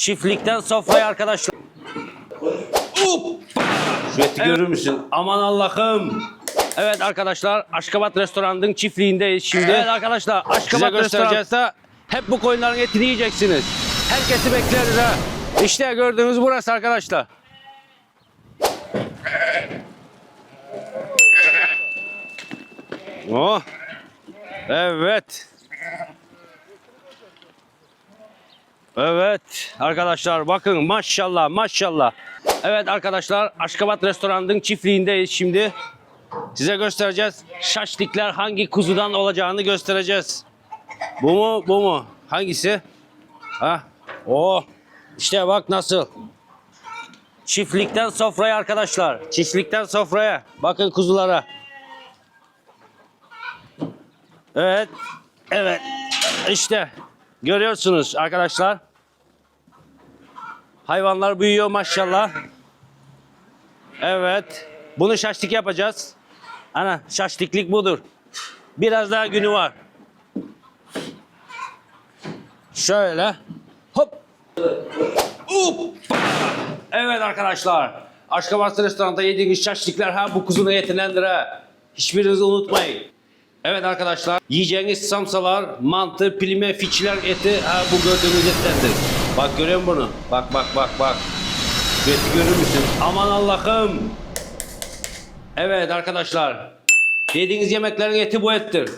Çiftlikten sofraya arkadaşlar. Şu eti görür müsün? Aman Allah'ım. Evet arkadaşlar, Aşkabat Restoran'ın çiftliğindeyiz şimdi. Evet arkadaşlar, Aşkabat Restoran'da hep bu koyunların etini yiyeceksiniz. Herkesi bekleriz ha. İşte gördüğünüz burası arkadaşlar. Oh. Evet. Evet arkadaşlar bakın maşallah maşallah. Evet arkadaşlar Aşkabat Restoran'ın çiftliğindeyiz şimdi. Size göstereceğiz. Şaşlıklar hangi kuzudan olacağını göstereceğiz. Bu mu bu mu? Hangisi? Ha? Oh. İşte bak nasıl. Çiftlikten sofraya arkadaşlar. Çiftlikten sofraya. Bakın kuzulara. Evet. Evet. İşte görüyorsunuz arkadaşlar. Hayvanlar büyüyor maşallah. Evet. Bunu şaşlık yapacağız. Ana şaşlıklık budur. Biraz daha günü var. Şöyle. Hop. Evet arkadaşlar. Aşkabat Restoran'da yediğiniz şaşlıklar ha bu kuzunun etindendir ha. Hiçbirinizi unutmayın. Evet arkadaşlar. Yiyeceğiniz samsalar, mantı, pilime, fiçiler eti ha bu gördüğünüz etlerdir. Bak görüyor musun bunu? Bak bak bak bak. Şu eti görür müsün? Aman Allah'ım. Evet arkadaşlar. Yediğiniz yemeklerin eti bu ettir.